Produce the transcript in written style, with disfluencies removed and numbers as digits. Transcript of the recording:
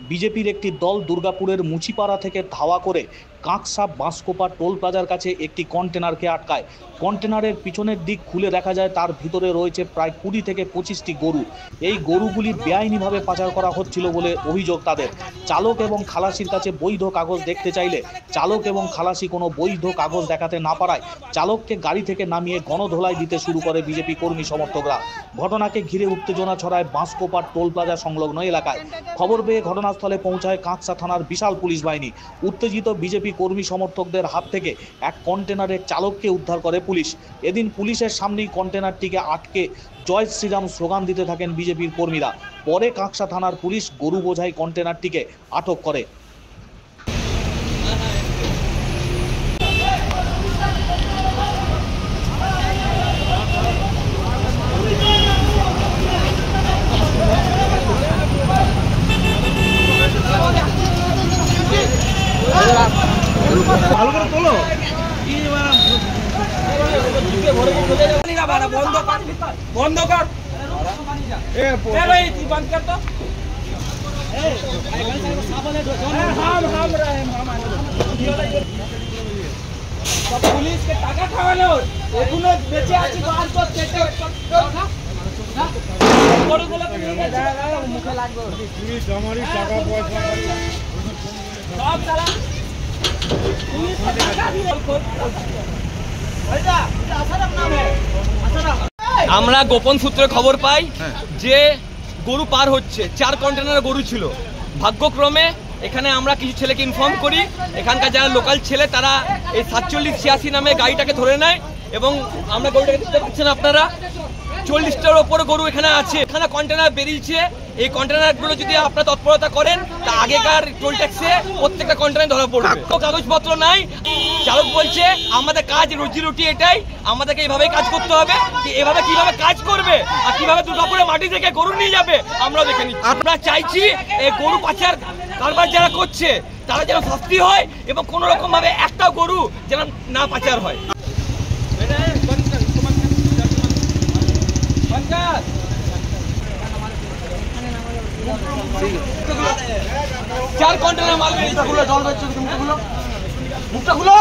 বিজেপির একটি দল দুর্গাপুরের মুচিপাড়া থেকে ধাওয়া করে কাঁকসা বাঁশকোপা টোল প্লাজার কাছে একটি কন্টেনারকে আটকায়। কন্টেনারের পিছনের দিক খুলে দেখা যায় তার ভিতরে রয়েছে প্রায় 20 থেকে 25টি গরু। এই গরুগুলি বেআইনিভাবে পাচার করা হচ্ছিল বলে অভিযোগ তাদের। চালক এবং খালাসির কাছে বৈধ কাগজ দেখতে চাইলে চালক এবং খালাসি কোনো বৈধ কাগজ দেখাতে না পারায় চালককে গাড়ি থেকে নামিয়ে গণধোলাই দিতে শুরু করে বিজেপি কর্মী সমর্থকরা। ঘটনাকে ঘিরে উত্তেজনা ছড়ায় বাঁশকোপা টোল প্লাজা সংলগ্ন এলাকায়। খবর পেয়ে ঘটনাস্থলে পৌঁছায় কাঁকসা থানার বিশাল পুলিশ বাহিনী। উত্তেজিত বিজেপি কর্মী সমর্থকদের হাত থেকে এক কন্টেনারের চালককে উদ্ধার করে পুলিশ। এদিন পুলিশের সামনেই কন্টেনারটিকে আটকে জয় শ্রীরাম স্লোগান দিতে থাকেন বিজেপির কর্মীরা। পরে কাঁকসা থানার পুলিশ গরু বোঝাই কন্টেনারটিকে আটক করে। ভালো করে তোলো। বন্ধ কর বন্ধ কর তো। পুলিশকে টাকা খাওয়ানো এখনো বেঁচে আছি। মুখে লাগবে টাকা পয়সা সব চালা। আমরা গোপন সূত্রে খবর পাই যে গরু পার হচ্ছে, 4 কন্টেনার গরু ছিল। ভাগ্যক্রমে এখানে আমরা কিছু ছেলেকে ইনফর্ম করি, এখানকার যারা লোকাল ছেলে তারা এই 4786 নামে গাড়িটাকে ধরে নেয় এবং আমরা গরুটাকে দেখতে পাচ্ছেন আপনারা 40টার ওপরে গরু এখানে আছে। এখানে কন্টেনার বেরিয়েছে। এই কন্টেনারগুলো যদি আপনারা তৎপরতা করেন তা আগেকার টোল ট্যাক্সে প্রত্যেকটা কন্টেনার ধরা পড়বে। কাগজপত্র নাই। চালক বলছে আমাদের কাজ রুজি রুটি এটাই, আমাদেরকে এইভাবেই কাজ করতে হবে। এভাবে কিভাবে কাজ করবে আর কিভাবে দুর্গাপুরে মাটি থেকে গরু নিয়ে যাবে আমরা দেখে নিচ্ছি। আমরা চাইছি এই গরু পাচার কারবার যারা করছে তারা যেন শাস্তি হয় এবং কোনো রকম ভাবে একটা গরু যেন না পাচার হয়। 4 কন্টেনার মাল বেরিয়েছে। জল বেরোচ্ছে, মুখটা খুলো। মুখটা খুলো।